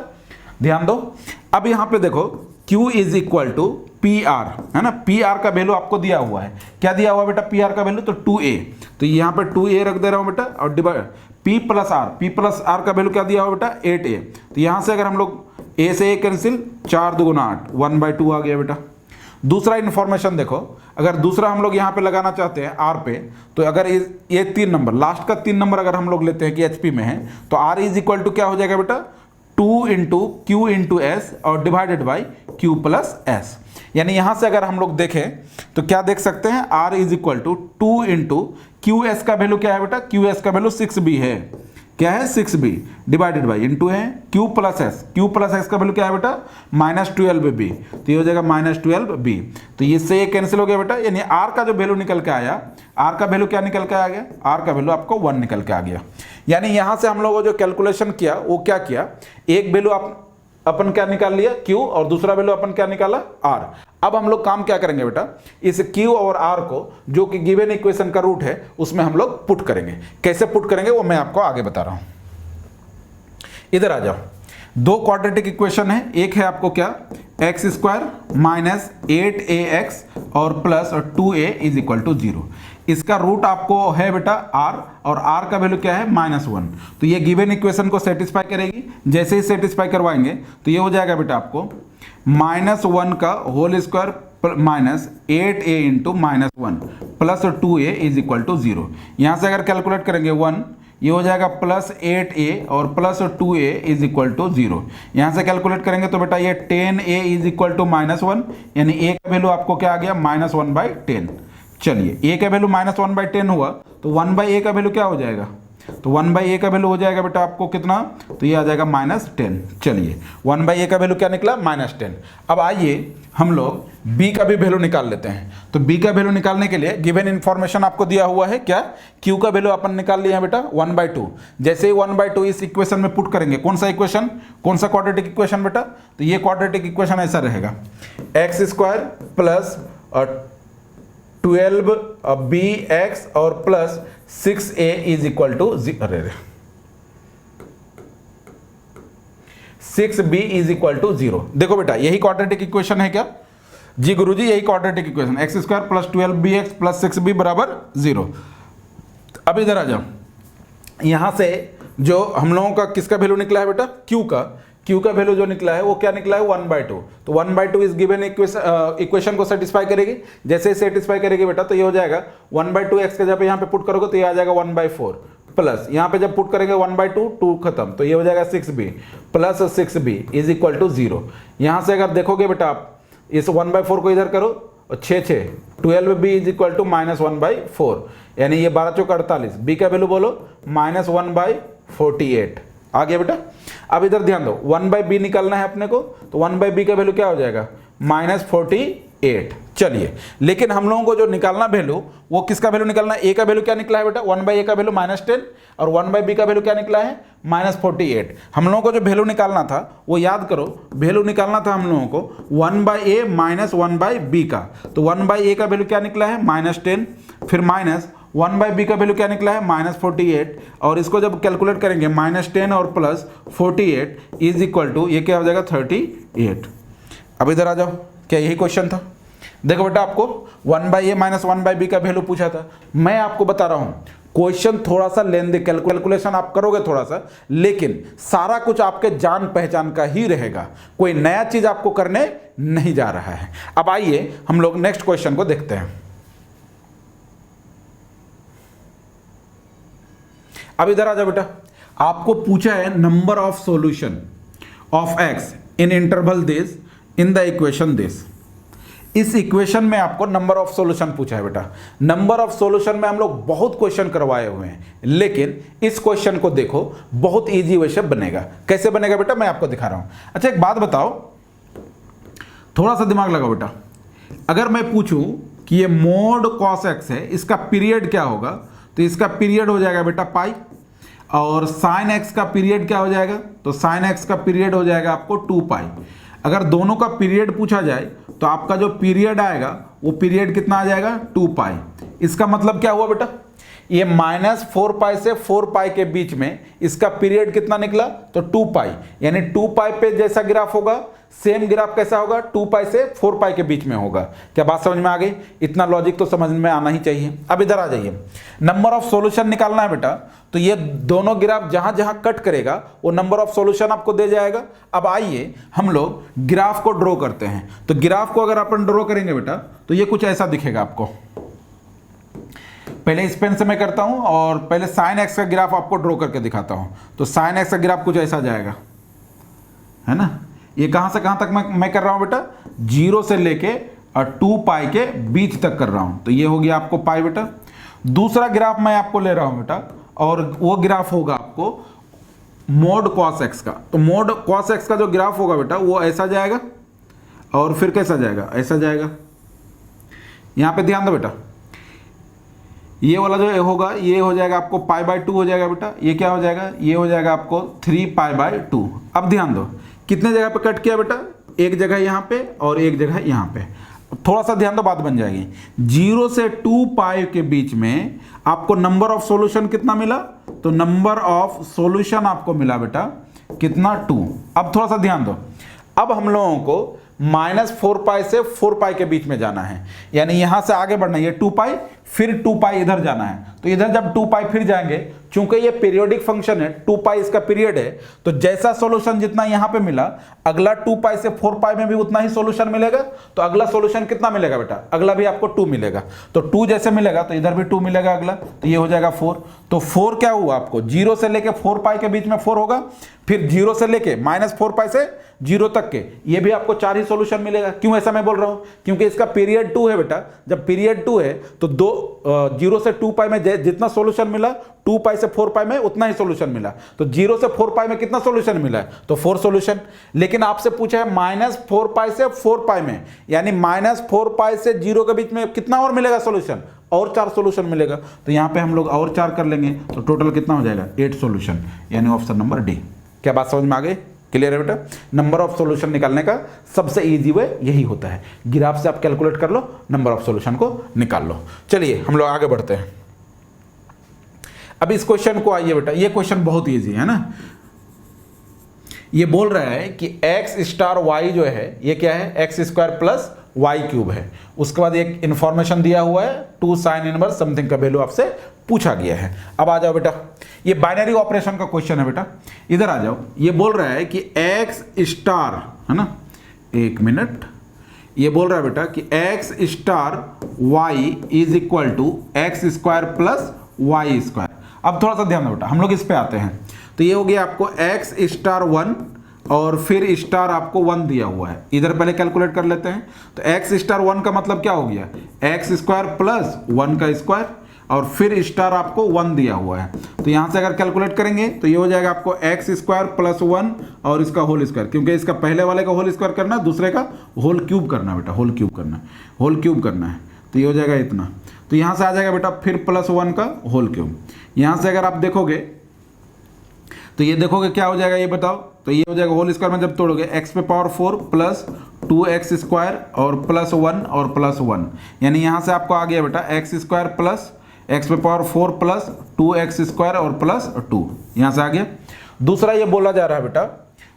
ध्यान दो, अब यहां पे देखो Q is equal to PR, है ना। PR का वैल्यू आपको दिया हुआ है, क्या दिया हुआ बेटा, PR का वैल्यू तो 2A, तो यहाँ पे 2A रख दे रहा हूँ बेटा, और डिवाइड P प्लस R का वैल्यू क्या दिया हुआ बेटा, 8A। तो यहाँ से अगर हम लोग A से A कैंसिल, 4 दूगुना 8, 1/2 आ गया बेटा। दूसरा इन्फॉर्मेशन देखो, अगर दूसरा हम लोग यहाँ पे लगाना चाहते हैं R पे, तो अगर ये 3 नंबर, लास्ट का 3 नंबर अगर हम लोग लेते हैं कि HP में है, तो R इज इक्वल टू क्या हो जाएगा बेटा, 2 इंटू Q इंटू S और divided by Q plus S। यानी यहां से अगर हम लोग देखें तो क्या देख सकते हैं, R is equal to 2 into QS का वैल्यू क्या है बेटा, QS का वैल्यू 6B है, क्या है 6B डिवाइडेड बाई इंटू है Q प्लस S का वैल्यू क्या है बेटा, माइनस 12B, तो ये हो जाएगा माइनस 12B। तो इससे ये कैंसिल हो गया बेटा, यानी R का जो वैल्यू निकल के आया, R का वैल्यू क्या निकल के आ गया, R का वैल्यू आपको 1 निकल के आ गया। यानी यहां से हम लोगों जो कैलकुलेशन किया वो क्या किया, एक वैल्यू अपन क्या निकाल लिया Q, और दूसरा वैल्यू अपन क्या निकाला R। अब हम लोग काम क्या करेंगे बेटा, इस Q और R को जो कि गिवन इक्वेशन का रूट है उसमें हम लोग पुट करेंगे। कैसे पुट करेंगे वो मैं आपको आगे बता रहा हूं। इधर आ जाओ, दो क्वाड्रेटिक इक्वेशन है, एक है आपको क्या, एक्स स्क्वायर माइनस 8ax और plus 2a is equal to 0। इसका रूट आपको है बेटा R, और R का वैल्यू क्या है, -1। तो ये गिवन इक्वेशन को सेटिस्फाई करेगी। जैसे ही सेटिस्फाई करवाएंगे तो ये हो जाएगा बेटा आपको -1 का whole square minus 8a into -1 plus 2a is equal to 0। यहाँ से अगर कैलकुलेट करेंगे 1, ये हो जाएगा प्लस 8a और plus 2a is equal to 0। यहाँ से कैलकुलेट करेंगे तो बेटा ये 10a इज इक्वल टू -1, यानी a का वैल्यू आपको क्या आ गया, -1/10। चलिए a का वैल्यू -1/10 हुआ तो 1/a का वैल्यू क्या हो जाएगा, तो 1/a का वैल्यू हो जाएगा बेटा आपको कितना, तो ये आ जाएगा -10। चलिए 1/a का वैल्यू क्या निकला, -10। अब आइए हम लोग b का भी वैल्यू निकाल लेते हैं। तो b का वैल्यू निकालने के लिए गिवन इन्फॉर्मेशन आपको दिया हुआ है क्या, q का वैल्यू अपन निकाल लिया है बेटा 1/2। जैसे ही 1/2 इस इक्वेशन में पुट करेंगे, कौन सा इक्वेशन, कौन सा क्वाड्रेटिक इक्वेशन बेटा, तो ये क्वाड्रेटिक इक्वेशन ऐसा रहेगा x² प्लस 12bx और plus 6a is equal to 6b is equal to 0। देखो बेटा यही क्वाड्रेटिक इक्वेशन है क्या, जी गुरुजी यही quadratic equation, x² plus 12bx plus 6b बराबर 0। अब इधर आ जाओ, यहां से जो हम लोगों का किसका वैल्यू निकला है बेटा, q का वैल्यू जो निकला है वो क्या निकला है 1/2। तो 1/2 इस गिवन इक्वेशन को सेटिस्फाई करेगी। जैसे ही सेटिस्फाई करेगी बेटा तो ये हो जाएगा 1/2 x के जब यहाँ पे पुट करोगे तो ये आ जाएगा 1/4 प्लस यहाँ पे जब पुट करेंगे 1/2 2 खत्म, तो ये हो जाएगा 6b plus 6b is equal to 0। यहाँ से अगर देखोगे बेटा आप इस 1/4 को इधर करो और 6 12b इज इक्वल टू -1/4, यानी ये 12 चौक 48। b का वैल्यू बोलो -1/48 आ गया बेटा। अब इधर ध्यान दो 1/b निकालना है अपने को, तो 1/b का वैल्यू क्या हो जाएगा -48। चलिए लेकिन हम लोगों को जो निकालना वैल्यू वो किसका वैल्यू निकालना है, a का वैल्यू क्या निकला है बेटा 1/a का वैल्यू -10 और 1/b का वैल्यू क्या निकला है -48। हम लोगों को जो वैल्यू निकालना था वो याद करो, वैल्यू निकालना था हम लोगों को 1/a माइनस 1/b का। तो 1/a का वैल्यू क्या निकला है -10, फिर माइनस 1/b का वैल्यू क्या निकला है -48, और इसको जब कैलकुलेट करेंगे -10 और प्लस 48 इज इक्वल टू ये क्या हो जाएगा 38। अब इधर आ जाओ, क्या यही क्वेश्चन था। देखो बेटा आपको 1/a माइनस 1/b का वैल्यू पूछा था। मैं आपको बता रहा हूं क्वेश्चन थोड़ा सा लेंदी, कैलकुलेशन आप करोगे थोड़ा सा, लेकिन सारा कुछ आपके जान पहचान का ही रहेगा, कोई नया चीज आपको करने नहीं जा रहा है। अब आइए हम लोग नेक्स्ट क्वेश्चन को देखते हैं। अब इधर आ जाओ बेटा, आपको पूछा है number of solution of x in interval this in the equation this. इस इक्वेशन में आपको नंबर ऑफ सॉल्यूशन पूछा है बेटा। नंबर ऑफ सॉल्यूशन में हम लोग बहुत क्वेश्चन करवाए हुए हैं, लेकिन इस क्वेश्चन को देखो बहुत इजी वे से बनेगा। कैसे बनेगा बेटा मैं आपको दिखा रहा हूं। अच्छा एक बात बताओ, थोड़ा सा दिमाग लगाओ बेटा, अगर मैं पूछूं कि ये मोड cos x है, इसका पीरियड क्या होगा, तो इसका पीरियड हो जाएगा बेटा पाई, और साइन x का पीरियड क्या हो जाएगा, तो साइन x का पीरियड हो जाएगा आपको 2 पाई। अगर दोनों का पीरियड पूछा जाए तो आपका जो पीरियड आएगा वो पीरियड कितना आ जाएगा 2 पाई। इसका मतलब क्या हुआ बेटा, ये -4 पाई से 4 पाई के बीच में इसका पीरियड कितना निकला, तो 2 पाई, यानी 2 पाई पे जैसा ग्राफ होगा सेम ग्राफ कैसा होगा 2 पाई से 4 पाई के बीच में होगा। क्या बात समझ में आ गई, इतना लॉजिक तो समझ में आना ही चाहिए। अब इधर आ जाइए, नंबर ऑफ सॉल्यूशन निकालना है बेटा, तो ये दोनों ग्राफ जहां जहां कट करेगा वो नंबर ऑफ सॉल्यूशन आपको दे जाएगा। अब आइए हम लोग ग्राफ को ड्रॉ करते हैं। तो ग्राफ को अगर अपन ड्रॉ करेंगे बेटा तो ये कुछ ऐसा दिखेगा आपको। पहले इस पेन से मैं करता हूं और पहले साइन एक्स का ग्राफ आपको ड्रॉ करके दिखाता हूं। तो साइन एक्स का ग्राफ कुछ ऐसा जाएगा, है ना। ये कहां से कहां तक मैं कर रहा हूं बेटा, 0 से लेके 2 पाई के बीच तक कर रहा हूं। तो ये हो गया आपको पाई बेटा। दूसरा ग्राफ मैं आपको ले रहा हूं बेटा, और वो ग्राफ होगा आपको मोड cos x का। तो मोड cos x का जो ग्राफ होगा बेटा वो ऐसा जाएगा, और फिर कैसा जाएगा, ऐसा जाएगा। यहां पे ध्यान दो बेटा, ये वाला जो होगा ये हो जाएगा आपको π/2 हो जाएगा बेटा। ये क्या हो जाएगा, ये हो जाएगा आपको 3π/2। अब ध्यान दो कितने जगह पे कट किया बेटा, एक जगह यहाँ पे और एक जगह यहाँ पे। थोड़ा सा ध्यान दो, बात बन जाएगी। 0 से 2 पाई के बीच में आपको नंबर ऑफ सॉल्यूशन कितना मिला, तो नंबर ऑफ सॉल्यूशन आपको मिला बेटा कितना 2। अब थोड़ा सा ध्यान दो, अब हम लोगों को -4 पाई से 4 पाई के बीच में जाना है, यानी यहां से आगे बढ़ना है। ये 2 पाई फिर 2 पाई इधर जाना है। तो इधर जब 2 पाई फिर जाएंगे, चूंकि ये पीरियोडिक फंक्शन है, 2 पाई इसका पीरियड है, तो जैसा सॉल्यूशन जितना यहां पे मिला अगला 2 पाई से 4 पाई में भी उतना ही सॉल्यूशन मिलेगा। तो अगला सॉल्यूशन कितना मिलेगा बेटा, अगला भी आपको 2 मिलेगा। तो 2 जैसे मिलेगा तो इधर भी 2 मिलेगा अगला, तो ये हो जाएगा 4। तो 4 क्या हुआ आपको, 0 से लेके 4 पाई के बीच में 4 होगा, फिर 0 से लेके -4 पाई से 0 तक के, ये भी आपको 4 ही सॉल्यूशन मिलेगा। क्यों ऐसा मैं बोल रहा हूं, क्योंकि इसका पीरियड 2 है बेटा। जब पीरियड 2 है तो 0 से 2 पाई में जितना सॉल्यूशन मिला 2 पाई से 4 पाई में उतना ही सॉल्यूशन मिला, तो 0 से 4 पाई में कितना सॉल्यूशन मिला है, तो 4 सॉल्यूशन। लेकिन आपसे पूछा है -4 पाई से 4 पाई में, यानी -4 पाई से 0 के बीच में कितना और मिलेगा सॉल्यूशन, और 4 सॉल्यूशन मिलेगा। तो यहाँ पे हम लोग और 4 कर लेंगे, तो टोटल कितना हो जाएगा 8 सॉल्यूशन, यानी ऑप्शन नंबर डी। क्या बात समझ में आ गई? क्लियर है बेटा? नंबर ऑफ सॉल्यूशन निकालने का सबसे इजी वे यही होता है, ग्राफ से आप कैलकुलेट कर लो, नंबर ऑफ सॉल्यूशन को निकाल लो। चलिए हम लोग आगे बढ़ते हैं। अब इस क्वेश्चन को आइए बेटा, ये क्वेश्चन बहुत इजी है ना। ये बोल रहा है कि x स्टार y जो है ये क्या है, X square plus Y cube है। उसके बाद एक इंफॉर्मेशन दिया हुआ है 2 साइन इनवर्स समथिंग का वैल्यू आपसे पूछा गया है। अब आ जाओ बेटा, ये बाइनरी ऑपरेशन का क्वेश्चन है बेटा, इधर आ जाओ। ये बोल रहा है कि x स्टार, है ना, एक मिनट, ये बोल रहा है बेटा कि x star y is equal to X square plus Y square. अब थोड़ा सा ध्यान दो बेटा, हम लोग इस पे आते हैं। तो ये हो गया आपको x स्टार 1 और फिर स्टार आपको 1 दिया हुआ है, इधर पहले कैलकुलेट कर लेते हैं। तो x स्टार 1 का मतलब क्या हो गया, एक्स स्क्वायर प्लस 1 का स्क्वायर, और फिर स्टार आपको 1 दिया हुआ है। तो यहाँ से अगर कैलकुलेट करेंगे तो ये हो जाएगा आपको एक्स स्क्वायर प्लस 1 और इसका होल स्क्वायर, क्योंकि इसका पहले वाले का होल स्क्वायर करना है, दूसरे का होल क्यूब करना है बेटा, होल क्यूब करना है, होल क्यूब करना है। तो ये हो जाएगा इतना। तो यहाँ से आ जाएगा बेटा फिर प्लस 1 का होल क्यूब। यहाँ से अगर आप देखोगे तो ये देखोगे क्या हो जाएगा, ये बताओ। तो ये हो जाएगा होल स्क्वायर में जब तोड़ोगे x पे पावर 4 प्लस 2x स्क्वायर और प्लस 1 और प्लस 1, यानी यहाँ से आपको आ गया बेटा एक्स स्क्वायर प्लस x पे पावर 4 प्लस 2x स्क्वायर और प्लस 2, यहाँ से आ गया। दूसरा ये बोला जा रहा है बेटा,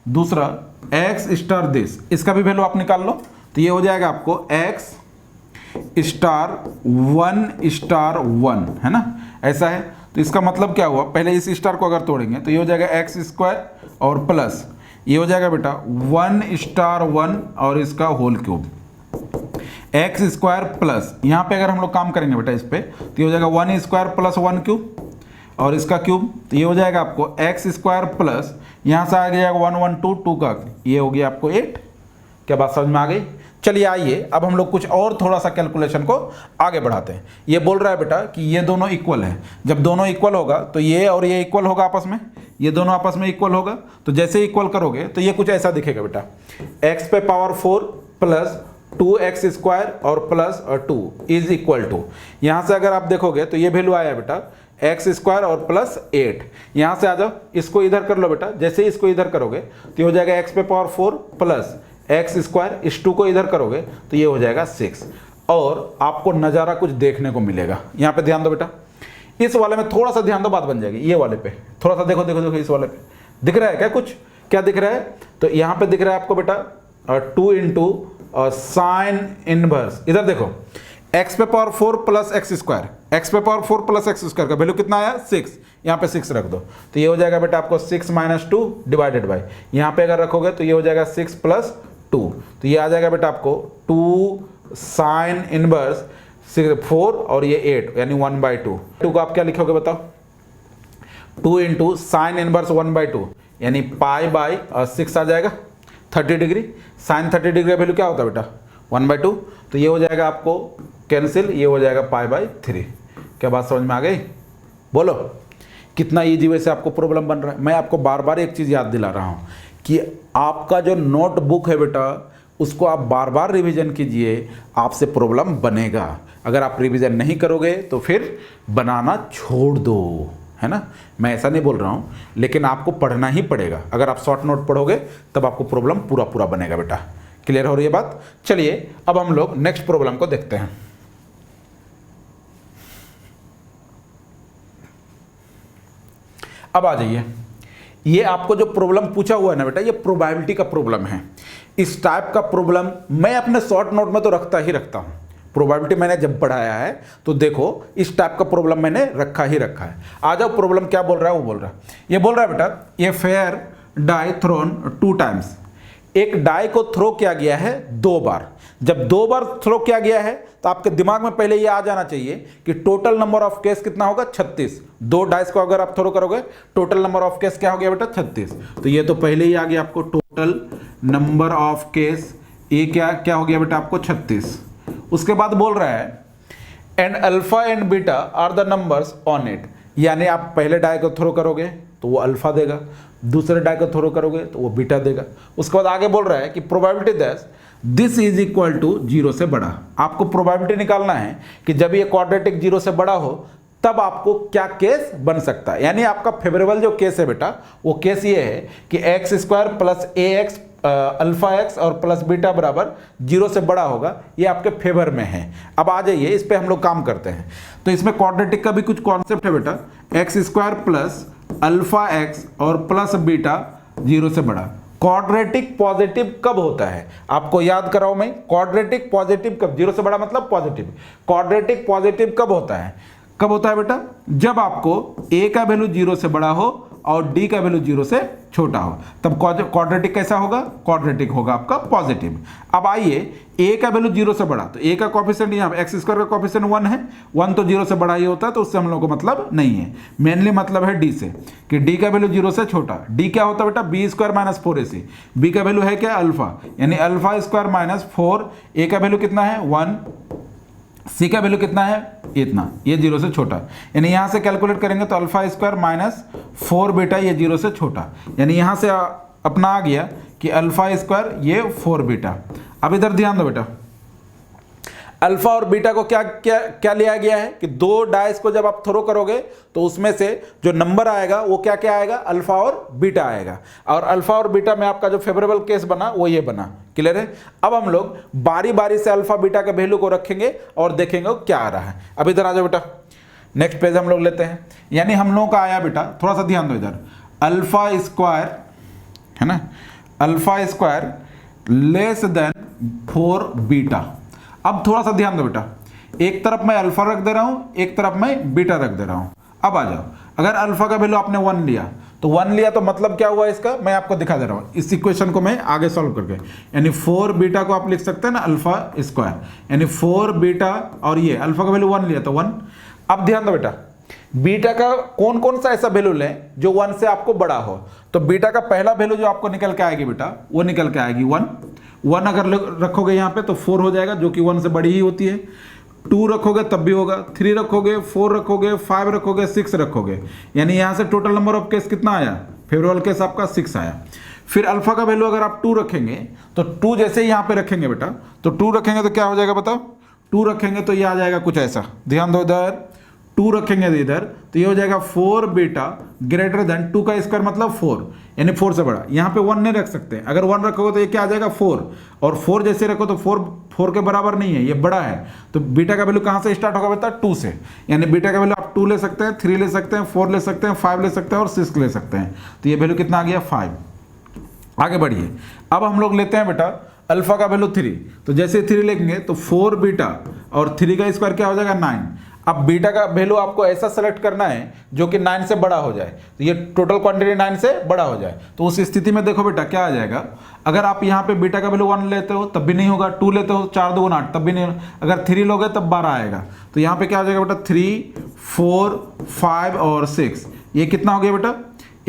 दूसरा x स्टार दिस, इसका भी वैल्यू आप निकाल लो। तो ये हो जाएगा आपको x स्टार 1 स्टार 1, है ना, ऐसा है। तो इसका मतलब क्या हुआ, पहले इस स्टार को अगर तोड़ेंगे तो ये हो जाएगा एक्स स्क्वायर और प्लस ये हो जाएगा बेटा 1 स्टार 1 और इसका whole cube, X square plus, यहाँ पे अगर हम लोग काम करेंगे बेटा इस पे तो ये हो जाएगा 1 स्क्वायर प्लस 1 क्यूब और इसका क्यूब। तो ये हो जाएगा आपको एक्स स्क्वायर प्लस, यहाँ से आ गया 1 1 2 2 का, ये हो गया आपको 8। क्या बात समझ में आ गई? चलिए आइए अब हम लोग कुछ और थोड़ा सा कैलकुलेशन को आगे बढ़ाते हैं। ये बोल रहा है बेटा कि ये दोनों इक्वल है, जब दोनों इक्वल होगा तो ये और ये इक्वल होगा आपस में, ये दोनों आपस में इक्वल होगा। तो जैसे इक्वल करोगे तो ये कुछ ऐसा दिखेगा बेटा, x पे पावर 4 प्लस 2x स्क्वायर और प्लस 2 इज इक्वल टू, यहाँ से अगर आप देखोगे तो ये वैल्यू आया बेटा एक्स स्क्वायर और प्लस 8। यहाँ से आ जाओ, इसको इधर कर लो बेटा, जैसे ही इसको इधर करोगे तो ये हो जाएगा x पे पावर 4 प्लस एक्स स्क्वायर, इस 2 को इधर करोगे तो ये हो जाएगा 6। और आपको नज़ारा कुछ देखने को मिलेगा, यहाँ पे ध्यान दो बेटा, इस वाले में थोड़ा सा ध्यान दो, बात बन जाएगी। ये वाले पे थोड़ा सा देखो देखो देखो, इस वाले पे दिख रहा है क्या, कुछ क्या दिख रहा है? तो यहाँ पे दिख रहा है आपको बेटा 2 इंटू साइन इनवर्स, इधर देखो x पे power 4 plus x square, x पे पावर 4 प्लस एक्स स्क्वायर का वैल्यू कितना आया 6, यहाँ पे 6 रख दो। तो ये हो जाएगा बेटा आपको 6 - 2 डिवाइडेड बाई, यहाँ पे अगर रखोगे तो ये हो जाएगा 6 प्लस 2, तो ये आ जाएगा बेटा आपको 2 साइन इनवर्स 4 और ये 8, यानी 1/2। 2 को आप क्या लिखोगे बताओ, 2 इंटू साइन इनवर्स 1/2, यानी π/6 आ जाएगा 30 डिग्री। साइन 30 डिग्री का वैल्यू क्या होता है बेटा 1/2, तो ये हो जाएगा आपको कैंसिल, ये हो जाएगा π/3। क्या बात समझ में आ गई? बोलो कितना ईजी वे से आपको प्रॉब्लम बन रहा है। मैं आपको बार बार एक चीज़ याद दिला रहा हूँ कि आपका जो नोटबुक है बेटा उसको आप बार बार रिवीजन कीजिए, आपसे प्रॉब्लम बनेगा। अगर आप रिवीजन नहीं करोगे तो फिर बनाना छोड़ दो, है ना। मैं ऐसा नहीं बोल रहा हूँ, लेकिन आपको पढ़ना ही पड़ेगा। अगर आप शॉर्ट नोट पढ़ोगे तब आपको प्रॉब्लम पूरा पूरा बनेगा बेटा। क्लियर हो रही है बात? चलिए अब हम लोग नेक्स्ट प्रॉब्लम को देखते हैं। अब आ जाइए, ये आपको जो प्रॉब्लम पूछा हुआ है ना बेटा, ये प्रोबेबिलिटी का प्रॉब्लम है। इस टाइप का प्रॉब्लम मैं अपने शॉर्ट नोट में तो रखता ही रखता हूँ। प्रोबेबिलिटी मैंने जब पढ़ाया है तो देखो इस टाइप का प्रॉब्लम मैंने रखा ही रखा है। आ जाओ प्रॉब्लम क्या बोल रहा है वो बोल रहा है। ये बोल रहा है बेटा ये फेयर डाई थ्रोन 2 टाइम्स, एक डाई को थ्रो किया गया है 2 बार। जब 2 बार थ्रो किया गया है तो आपके दिमाग में पहले ये आ जाना चाहिए कि टोटल नंबर ऑफ केस कितना होगा 36। 2 डाइस को अगर आप थ्रो करोगे टोटल नंबर ऑफ केस क्या हो गया बेटा 36। तो ये तो पहले ही आ गया आपको टोटल नंबर ऑफ केस, ये क्या क्या हो गया बेटा आपको 36। उसके बाद बोल रहा है and alpha and beta are the numbers on it, यानी आप पहले डाई को थ्रो करोगे तो वो अल्फा देगा, दूसरे डाई को थ्रो करोगे तो वो बीटा देगा। उसके बाद आगे बोल रहा है कि probability that this is equal to zero से बड़ा। आपको प्रोबेबिलिटी निकालना है कि जब ये क्वाड्रेटिक जीरो से बड़ा हो तब आपको क्या केस बन सकता है। यानी आपका फेवरेबल जो केस है बेटा वो केस ये है कि एक्स स्क्वायर प्लस ए एक्स अल्फा एक्स और प्लस बीटा बराबर जीरो से बड़ा होगा, ये आपके फेवर में है। अब आ जाइए इस पे हम लोग काम करते हैं। तो इसमें क्वाड्रेटिक का भी कुछ कॉन्सेप्ट है बेटा, x square plus alpha x और प्लस बीटा जीरो से बड़ा। क्वाड्रेटिक पॉजिटिव कब होता है आपको याद कराओ मैं, क्वाड्रेटिक पॉजिटिव कब, जीरो से बड़ा मतलब पॉजिटिव। क्वाड्रेटिक पॉजिटिव कब होता है, कब होता है बेटा, जब आपको a का वैल्यू जीरो से बड़ा हो और d का वैल्यू जीरो से छोटा हो, तब क्वाड्रेटिक कैसा होगा, क्वाड्रेटिक होगा आपका पॉजिटिव। अब आइए a का वैल्यू जीरो से बड़ा, तो a का कॉफिशिएंट यहाँ एक्स स्क्वायर का कॉफिशिएंट 1 है, 1 तो जीरो से बड़ा ही होता है, तो उससे हम लोग को मतलब नहीं है। मेनली मतलब है d से कि d का वैल्यू जीरो से छोटा। d क्या होता है बेटा, B square minus 4ac, b का वैल्यू है क्या अल्फा, यानी अल्फा स्क्वायर माइनस 4, a का वैल्यू कितना है 1, सी का वैल्यू कितना है इतना, ये जीरो से छोटा, यानी यहाँ से कैलकुलेट करेंगे तो अल्फा स्क्वायर माइनस 4 बीटा ये जीरो से छोटा, यानी यहाँ से अपना आ गया कि अल्फा स्क्वायर ये 4 बीटा। अब इधर ध्यान दो बेटा, अल्फा और बीटा को क्या क्या क्या लिया गया है कि दो डाइस को जब आप थ्रो करोगे तो उसमें से जो नंबर आएगा वो क्या क्या आएगा, अल्फा और बीटा आएगा। और अल्फा और बीटा में आपका जो फेवरेबल केस बना वो ये बना। क्लियर है। अब हम लोग बारी बारी से अल्फा बीटा के वैल्यू को रखेंगे और देखेंगे क्या आ रहा है। अब इधर आ जाओ बेटा, नेक्स्ट पेज हम लोग लेते हैं। यानी हम लोगों का आया बेटा, थोड़ा सा ध्यान दो इधर, अल्फा स्क्वायर है ना, alpha square less than 4 beta. अब थोड़ा सा ध्यान दो बेटा, एक तरफ मैं अल्फा रख दे रहा हूं, एक तरफ मैं बीटा रख दे रहा हूं। अब आ जाओ, अगर अल्फा का वैल्यू आपने 1 लिया तो 1 लिया तो मतलब क्या हुआ इसका, मैं आपको दिखा दे रहा हूं इस इक्वेशन को मैं आगे सॉल्व करके। यानी 4 बीटा को आप लिख सकते हैं ना अल्फा स्क्वायर, यानी 4 बीटा और ये अल्फा का वैल्यू 1 लिया तो 1। अब ध्यान दो बेटा, बीटा का कौन कौन सा ऐसा वैल्यू लें जो 1 से आपको बड़ा हो। तो बीटा का पहला वैल्यू जो आपको निकल के आएगी बेटा वो निकल के आएगी 1। 1 अगर रखोगे यहाँ पे तो 4 हो जाएगा जो कि 1 से बड़ी ही होती है। 2 रखोगे तब भी होगा, 3 रखोगे, 4 रखोगे, 5 रखोगे, 6 रखोगे, यानी यहाँ से टोटल नंबर ऑफ केस कितना आया, फेवरेबल केस आपका 6 आया। फिर अल्फा का वैल्यू अगर आप 2 रखेंगे तो 2 जैसे ही यहाँ पे रखेंगे बेटा, तो 2 रखेंगे तो क्या हो जाएगा बताओ, 2 रखेंगे तो ये आ जाएगा कुछ ऐसा, ध्यान दो इधर, 2 रखेंगे इधर तो ये हो जाएगा 4 बीटा ग्रेटर देन 2 का स्क्वायर मतलब 4, यानी 4 से बड़ा। यहाँ पे 1 नहीं रख सकते, अगर 1 रखोगे तो ये क्या आ जाएगा 4, और 4 जैसे रखो तो 4 के बराबर नहीं है, ये बड़ा है। तो बीटा का वैल्यू कहाँ से स्टार्ट होगा बेटा, 2 से, यानी बीटा का वैल्यू आप 2 ले सकते हैं, 3 ले सकते हैं, 4 ले सकते हैं, 5 ले सकते हैं और 6 ले सकते हैं। तो ये वैल्यू कितना आ गया 5। आगे बढ़िए, अब हम लोग लेते हैं बेटा अल्फा का वैल्यू 3, तो जैसे 3 लेंगे तो 4 बीटा और 3 का स्क्वायर क्या हो जाएगा 9। अब बीटा का वैल्यू आपको ऐसा सेलेक्ट करना है जो कि 9 से बड़ा हो जाए, तो ये टोटल क्वांटिटी 9 से बड़ा हो जाए। तो उस स्थिति में देखो बेटा क्या आ जाएगा, अगर आप यहाँ पे बीटा का वैल्यू 1 लेते हो तब भी नहीं होगा, 2 लेते हो 4 2 8 तब भी नहीं होगा, अगर 3 लोगे तब 12 आएगा। तो यहाँ पे क्या आ जाएगा बेटा 3 4 5 और 6, ये कितना हो गया बेटा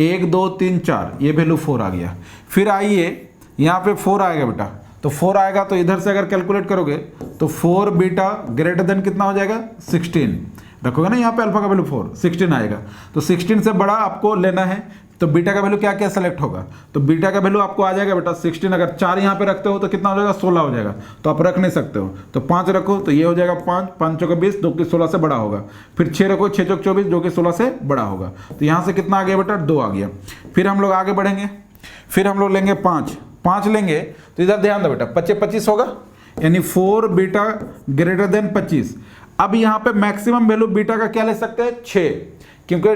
1 2 3 4, ये वैल्यू 4 आ गया। फिर आइए यहाँ पे 4 आएगा बेटा, तो 4 आएगा तो इधर से अगर कैलकुलेट करोगे तो 4 बीटा ग्रेटर देन कितना हो जाएगा 16, रखोगे ना यहाँ पे अल्फा का वैल्यू 4, 16 आएगा। तो 16 से बड़ा आपको लेना है, तो बीटा का वैल्यू क्या क्या सेलेक्ट होगा, तो बीटा का वैल्यू आपको आ जाएगा बेटा 16। अगर 4 यहाँ पे रखते हो तो कितना हो जाएगा 16 हो जाएगा, तो आप रख नहीं सकते हो, तो 5 रखो तो ये हो जाएगा 5, 5 चौके 20 जो कि 16 से बड़ा होगा। फिर 6 रखो 6 चौक 24 जो कि 16 से बड़ा होगा। तो यहाँ से कितना आ गया बेटा 2 आ गया। फिर हम लोग आगे बढ़ेंगे, फिर हम लोग लेंगे 5 लेंगे तो इधर ध्यान दो बेटा 25 होगा, यानी 4 बीटा ग्रेटर देन 25। अब यहाँ पे मैक्सिमम वैल्यू बीटा का क्या ले सकते हैं 6, क्योंकि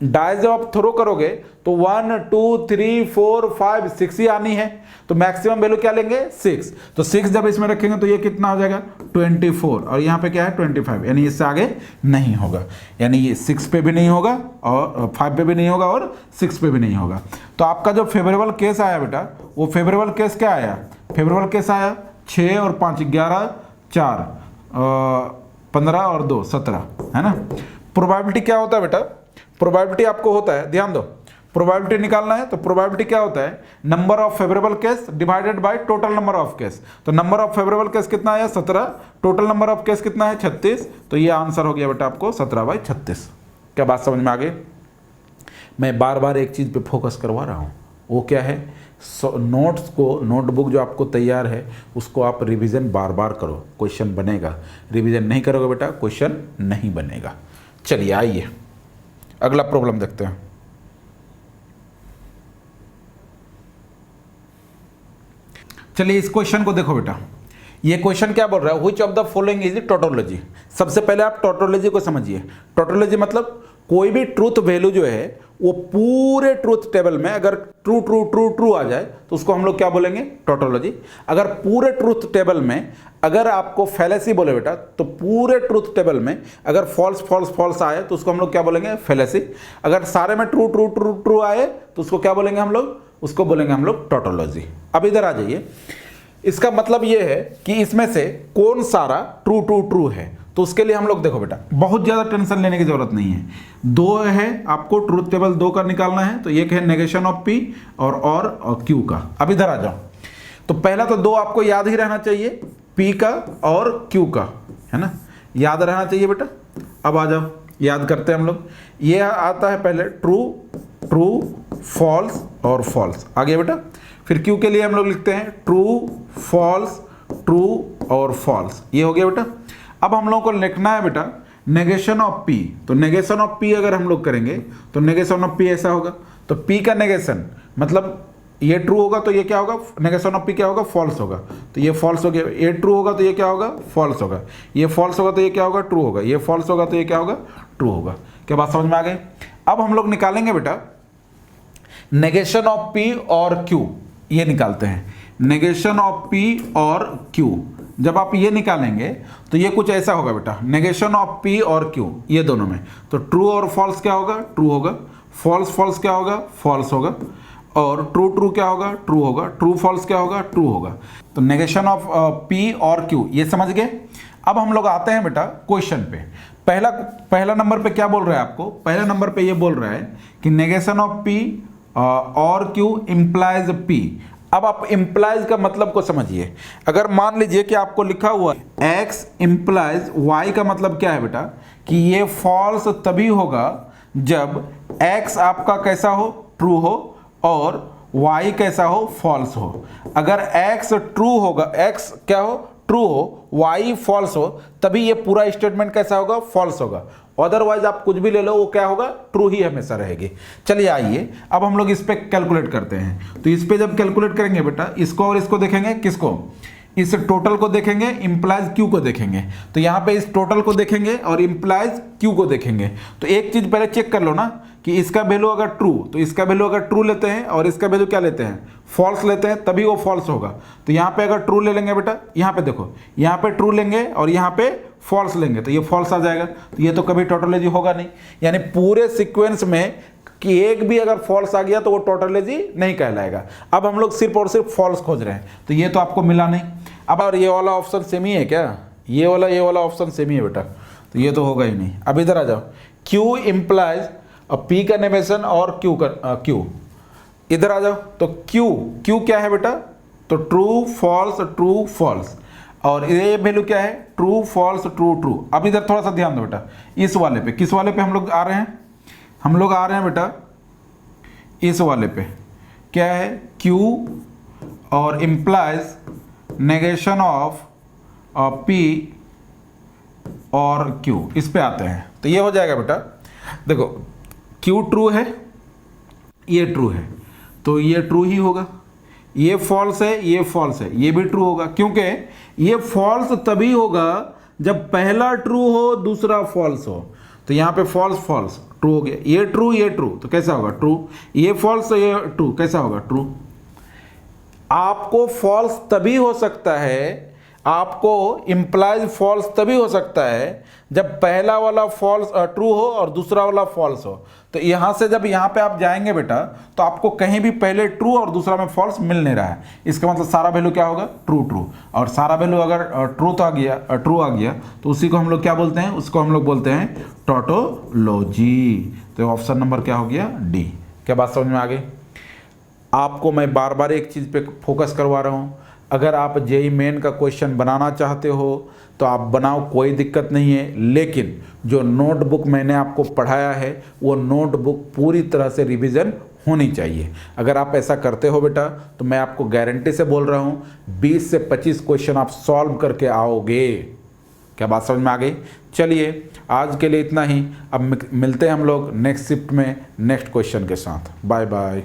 डाइस जब आप थ्रो करोगे तो 1 2 3 4 5 6 ही आनी है, तो मैक्सिमम वैल्यू क्या लेंगे 6। तो 6 जब इसमें रखेंगे तो ये कितना हो जाएगा 24, और यहाँ पे क्या है 25, यानी इससे आगे नहीं होगा, यानी ये 6 पे भी नहीं होगा और 5 पे भी नहीं होगा और 6 पे भी नहीं होगा। तो आपका जो फेवरेबल केस आया बेटा वो फेवरेबल केस क्या आया, फेवरेबल केस आया 6 और 5 11 4 15 और 2 17, है ना। प्रोबेबिलिटी क्या होता है बेटा, प्रोबेबिलिटी आपको होता है, ध्यान दो, प्रोबेबिलिटी निकालना है तो प्रोबेबिलिटी क्या होता है, number of favourable case divided by total number of case. तो नंबर ऑफ फेवरेबल केस कितना आया 17, टोटल नंबर ऑफ केस कितना है 36, तो ये आंसर हो गया बेटा आपको 17/36। क्या बात समझ में आ गई? मैं बार बार एक चीज़ पे फोकस करवा रहा हूँ, वो क्या है, नोट्स को, नोटबुक जो आपको तैयार है उसको आप रिवीजन बार बार करो, क्वेश्चन बनेगा। रिवीजन नहीं करोगे बेटा क्वेश्चन नहीं बनेगा। चलिए आइए अगला प्रॉब्लम देखते हैं। चलिए इस क्वेश्चन को देखो बेटा, ये क्वेश्चन क्या बोल रहा है, which of the following is tautology. सबसे पहले आप टोटोलॉजी को समझिए। टोटोलॉजी मतलब कोई भी ट्रूथ वैल्यू जो है वो पूरे ट्रूथ टेबल में अगर ट्रू ट्रू ट्रू ट्रू आ जाए तो उसको हम लोग क्या बोलेंगे, टोटोलॉजी। अगर पूरे ट्रूथ टेबल में अगर आपको फैलेसी बोले बेटा, तो पूरे ट्रूथ टेबल में अगर फॉल्स फॉल्स फॉल्स आए तो उसको हम लोग क्या बोलेंगे, फैलेसी। अगर सारे में ट्रू ट्रू ट्रू ट्रू आए तो उसको क्या बोलेंगे हम लोग, उसको बोलेंगे हम लोग टोटोलॉजी। अब इधर आ जाइए, इसका मतलब ये है कि इसमें से कौन सारा ट्रू ट्रू ट्रू है। तो उसके लिए हम लोग देखो बेटा, बहुत ज़्यादा टेंशन लेने की जरूरत नहीं है। दो है आपको ट्रूथ टेबल दो का निकालना है, तो एक है नेगेशन ऑफ पी और क्यू का। अब इधर आ जाओ, तो पहला तो दो आपको याद ही रहना चाहिए, पी का और क्यू का, है ना, याद रहना चाहिए बेटा। अब आ जाओ याद करते हैं हम लोग। ये आता है पहले ट्रू ट्रू फॉल्स और फॉल्स, आगे बेटा। फिर क्यू के लिए हम लोग लिखते हैं ट्रू फॉल्स ट्रू और फॉल्स, ये हो गया बेटा। अब हम लोगों को लिखना है बेटा नेगेशन ऑफ पी। तो नेगेशन ऑफ पी अगर हम लोग करेंगे तो नेगेशन ऑफ पी ऐसा होगा, तो पी का नेगेशन मतलब ये ट्रू होगा तो ये क्या होगा, नेगेशन ऑफ पी क्या होगा, फॉल्स होगा, तो ये फॉल्स हो गया। ये ट्रू होगा तो ये क्या होगा, फॉल्स होगा। ये फॉल्स होगा तो ये क्या होगा, ट्रू होगा। ये फॉल्स होगा तो ये क्या होगा, ट्रू होगा। क्या बात समझ में आ गई? अब हम लोग निकालेंगे बेटा नेगेशन ऑफ पी और क्यू, ये निकालते हैं नेगेशन ऑफ पी और क्यू। जब आप ये निकालेंगे तो ये कुछ ऐसा होगा बेटा, नेगेशन ऑफ पी और क्यू ये दोनों में, तो ट्रू और फॉल्स क्या होगा, ट्रू होगा। फॉल्स फॉल्स क्या होगा, फॉल्स होगा। और ट्रू ट्रू क्या होगा, ट्रू होगा। ट्रू फॉल्स क्या होगा, ट्रू होगा। तो नेगेशन ऑफ पी और क्यू ये समझ गए। अब हम लोग आते हैं बेटा क्वेश्चन पे। पहला नंबर पे क्या बोल रहा है आपको, पहला नंबर पे ये बोल रहा है कि नेगेशन ऑफ पी और क्यू इंप्लाइज पी। अब आप इंप्लाइज का मतलब को समझिए। अगर मान लीजिए कि आपको लिखा हुआ है x इंप्लाइज y, का मतलब क्या है बेटा, कि ये फॉल्स तभी होगा जब x आपका कैसा हो, ट्रू हो, और y कैसा हो, फॉल्स हो। अगर x ट्रू होगा, x क्या हो, ट्रू हो, y फॉल्स हो, तभी ये पूरा स्टेटमेंट कैसा होगा, फॉल्स होगा। अदरवाइज आप कुछ भी ले लो वो क्या होगा, ट्रू ही हमेशा रहेगी। चलिए आइए अब हम लोग इस पे कैलकुलेट करते हैं। तो इस पे जब कैलकुलेट करेंगे बेटा, इसको और इसको देखेंगे, किसको, इस टोटल को देखेंगे, इंप्लाइज क्यू को देखेंगे। तो यहाँ पे इस टोटल को देखेंगे और इंप्लाइज क्यू को देखेंगे। तो एक चीज पहले चेक कर लो ना कि इसका वैल्यू अगर ट्रू, तो इसका वैल्यू अगर ट्रू लेते हैं और इसका वैल्यू क्या लेते हैं, फॉल्स लेते हैं, तभी वो फॉल्स होगा। तो यहाँ पे अगर ट्रू ले लेंगे बेटा, यहाँ पे देखो, यहाँ पे ट्रू लेंगे और यहाँ पे फॉल्स लेंगे तो ये फॉल्स आ जाएगा। तो ये तो कभी टोटोलॉजी होगा नहीं, यानी पूरे सीक्वेंस में कि एक भी अगर फॉल्स आ गया तो वो टोटोलॉजी नहीं कहलाएगा। अब हम लोग सिर्फ और सिर्फ फॉल्स खोज रहे हैं, तो ये तो आपको मिला नहीं। अब और ये वाला ऑप्शन सेम ही है क्या, ये वाला ऑप्शन सेम ही है बेटा, तो ये तो होगा ही नहीं। अब इधर आ जाओ, क्यू इंप्लाइज पी का नेगेशन और क्यू, इधर आ जाओ। तो क्यू क्या है बेटा, तो ट्रू फॉल्स, और ये वैल्यू क्या है, ट्रू फॉल्स ट्रू ट्रू। अब इधर थोड़ा सा ध्यान दो बेटा, इस वाले पे, किस वाले पे हम लोग आ रहे हैं, हम लोग आ रहे हैं बेटा इस वाले पे, क्या है, क्यू और इंप्लाइज नेगेशन ऑफ पी और क्यू, इस पे आते हैं। तो ये हो जाएगा बेटा, देखो क्यू ट्रू है, ये ट्रू है, तो ये ट्रू ही होगा। ये फॉल्स है, ये फॉल्स है, ये भी ट्रू होगा, क्योंकि ये फॉल्स तभी होगा जब पहला ट्रू हो दूसरा फॉल्स हो। तो यहाँ पे फॉल्स फॉल्स ट्रू हो गया, ये ट्रू, तो कैसा होगा, ट्रू। ये फॉल्स ये ट्रू, कैसा होगा, ट्रू। आपको फॉल्स तभी हो सकता है, आपको इंप्लाइज फॉल्स तभी हो सकता है जब पहला वाला फॉल्स ट्रू हो और दूसरा वाला फॉल्स हो। तो यहाँ से जब यहाँ पे आप जाएंगे बेटा, तो आपको कहीं भी पहले ट्रू और दूसरा में फॉल्स मिल नहीं रहा है। इसका मतलब सारा वैल्यू क्या होगा, ट्रू, और सारा वैल्यू अगर ट्रू आ गया तो उसी को हम लोग क्या बोलते हैं, उसको हम लोग बोलते हैं टोटोलॉजी। तो ऑप्शन नंबर क्या हो गया, डी। क्या बात समझ में आ गई? आपको मैं बार बार एक चीज़ पे फोकस करवा रहा हूँ, अगर आप जेईई मेन का क्वेश्चन बनाना चाहते हो तो आप बनाओ, कोई दिक्कत नहीं है, लेकिन जो नोटबुक मैंने आपको पढ़ाया है वो नोटबुक पूरी तरह से रिवीजन होनी चाहिए। अगर आप ऐसा करते हो बेटा तो मैं आपको गारंटी से बोल रहा हूँ 20 से 25 क्वेश्चन आप सॉल्व करके आओगे। क्या बात समझ में आ गई? चलिए आज के लिए इतना ही, अब मिलते हैं हम लोग नेक्स्ट शिफ्ट में नेक्स्ट क्वेश्चन के साथ। Bye bye.